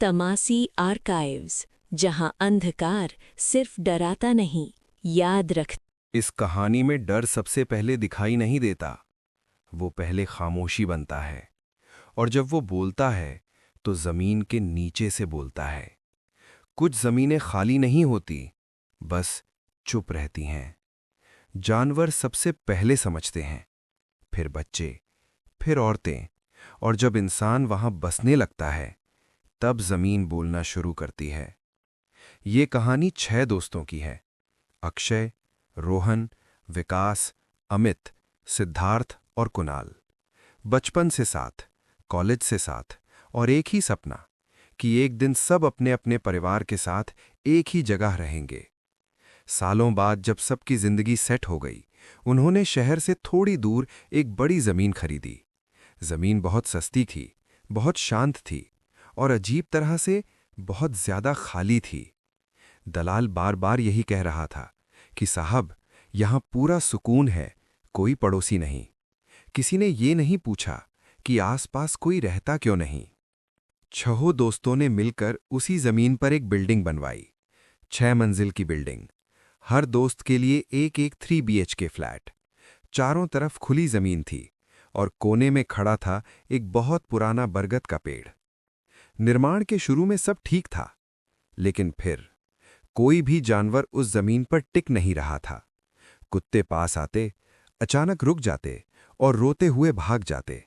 तमासी archives, जहां अंधकार सिर्फ डराता नहीं, याद रख। इस कहानी में डर सबसे पहले दिखाई नहीं देता, वो पहले खामोशी बनता है। और जब वो बोलता है तो जमीन के नीचे से बोलता है। कुछ जमीनें खाली नहीं होती, बस चुप रहती हैं। जानवर सबसे पहले समझते हैं, फिर बच्चे, फिर औरतें, और जब इंसान वहां बसने लगता है तब जमीन बोलना शुरू करती है। ये कहानी 6 दोस्तों की है। अक्षय, रोहन, विकास, अमित, सिद्धार्थ और कुणाल। बचपन से साथ, कॉलेज से साथ, और एक ही सपना कि एक दिन सब अपने अपने परिवार के साथ एक ही जगह रहेंगे। सालों बाद जब सबकी जिंदगी सेट हो गई, उन्होंने शहर से थोड़ी दूर एक बड़ी जमीन खरीदी। जमीन बहुत सस्ती थी, बहुत शांत थी, और अजीब तरह से बहुत ज्यादा खाली थी। दलाल बार बार यही कह रहा था कि साहब, यहां पूरा सुकून है, कोई पड़ोसी नहीं। किसी ने ये नहीं पूछा कि आसपास कोई रहता क्यों नहीं। 6 दोस्तों ने मिलकर उसी जमीन पर एक बिल्डिंग बनवाई। 6 मंजिल की बिल्डिंग, हर दोस्त के लिए एक एक 3 BHK फ्लैट। चारों तरफ खुली जमीन थी और कोने में खड़ा था एक बहुत पुराना बरगद का पेड़। निर्माण के शुरू में सब ठीक था, लेकिन फिर कोई भी जानवर उस जमीन पर टिक नहीं रहा था। कुत्ते पास आते, अचानक रुक जाते और रोते हुए भाग जाते।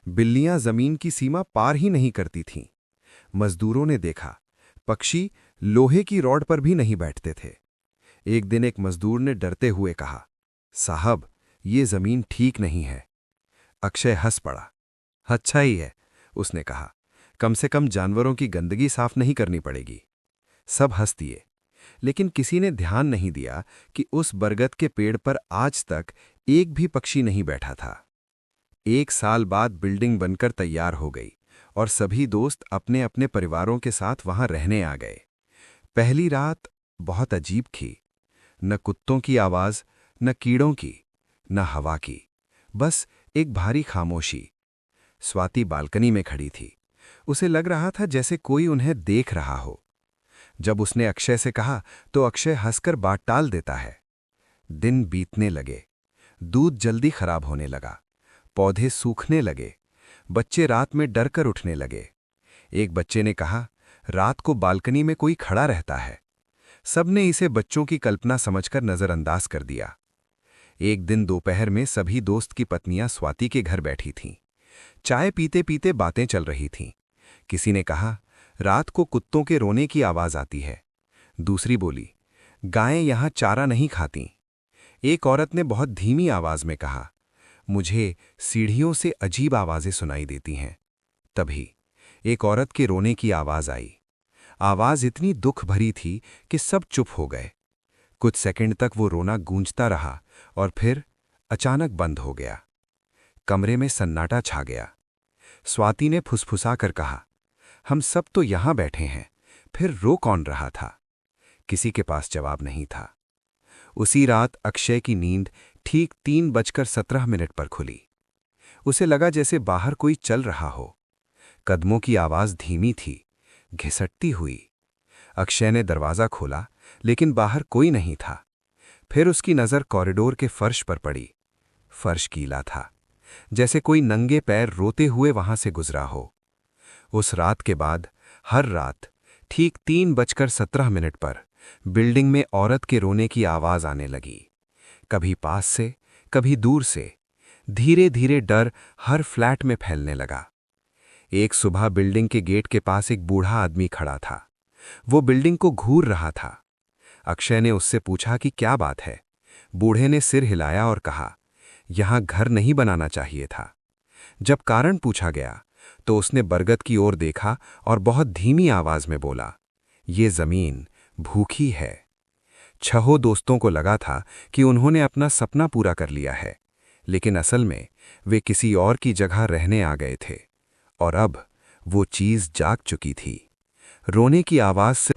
बिल्लियां जमीन की सीमा पार ही नहीं करती थीं। मजदूरों ने देखा, पक्षी लोहे की रॉड पर भी नहीं बैठते थे। एक दिन एक मजदूर ने डरते हुए कहा, साहब, ये जमीन ठीक नहीं है। अक्षय हंस पड़ा। अच्छा ही है, उसने कहा, कम से कम जानवरों की गंदगी साफ नहीं करनी पड़ेगी। सब हंस दिए, लेकिन किसी ने ध्यान नहीं दिया कि उस बरगद के पेड़ पर आज तक एक भी पक्षी नहीं बैठा था। 1 साल बाद बिल्डिंग बनकर तैयार हो गई और सभी दोस्त अपने अपने परिवारों के साथ वहां रहने आ गए। पहली रात बहुत अजीब थी। न कुत्तों की आवाज, न कीड़ों की, न हवा की, बस एक भारी खामोशी। स्वाति बालकनी में खड़ी थी। उसे लग रहा था जैसे कोई उन्हें देख रहा हो। जब उसने अक्षय से कहा तो अक्षय हंसकर बात टाल देता है। दिन बीतने लगे। दूध जल्दी खराब होने लगा, पौधे सूखने लगे, बच्चे रात में डर कर उठने लगे। एक बच्चे ने कहा, रात को बालकनी में कोई खड़ा रहता है। सबने इसे बच्चों की कल्पना समझकर नजरअंदाज कर दिया। एक दिन दोपहर में सभी दोस्त की पत्नियां स्वाति के घर बैठी थीं। चाय पीते पीते बातें चल रही थीं। किसी ने कहा, रात को कुत्तों के रोने की आवाज आती है। दूसरी बोली, गायें यहां चारा नहीं खाती। एक औरत ने बहुत धीमी आवाज में कहा, मुझे सीढ़ियों से अजीब आवाजें सुनाई देती हैं। तभी एक औरत के रोने की आवाज आई। आवाज इतनी दुख भरी थी कि सब चुप हो गए। कुछ सेकंड तक वो रोना गूंजता रहा और फिर अचानक बंद हो गया। कमरे में सन्नाटा छा गया। स्वाति ने फुसफुसा कर कहा, हम सब तो यहां बैठे हैं, फिर रो कौन रहा था? किसी के पास जवाब नहीं था। उसी रात अक्षय की नींद ठीक 3:17 पर खुली। उसे लगा जैसे बाहर कोई चल रहा हो। कदमों की आवाज धीमी थी, घिसटती हुई। अक्षय ने दरवाजा खोला, लेकिन बाहर कोई नहीं था। फिर उसकी नजर कॉरिडोर के फर्श पर पड़ी। फर्श गीला था, जैसे कोई नंगे पैर रोते हुए वहां से गुजरा हो। उस रात के बाद हर रात ठीक 3:17 पर बिल्डिंग में औरत के रोने की आवाज आने लगी। कभी पास से, कभी दूर से। धीरे धीरे डर हर फ्लैट में फैलने लगा। एक सुबह बिल्डिंग के गेट के पास एक बूढ़ा आदमी खड़ा था। वो बिल्डिंग को घूर रहा था। अक्षय ने उससे पूछा कि क्या बात है। बूढ़े ने सिर हिलाया और कहा, यहां घर नहीं बनाना चाहिए था। जब कारण पूछा गया तो उसने बरगद की ओर देखा और बहुत धीमी आवाज में बोला, ये जमीन भूखी है। 6 दोस्तों को लगा था कि उन्होंने अपना सपना पूरा कर लिया है, लेकिन असल में वे किसी और की जगह रहने आ गए थे और अब वो चीज जाग चुकी थी। रोने की आवाज से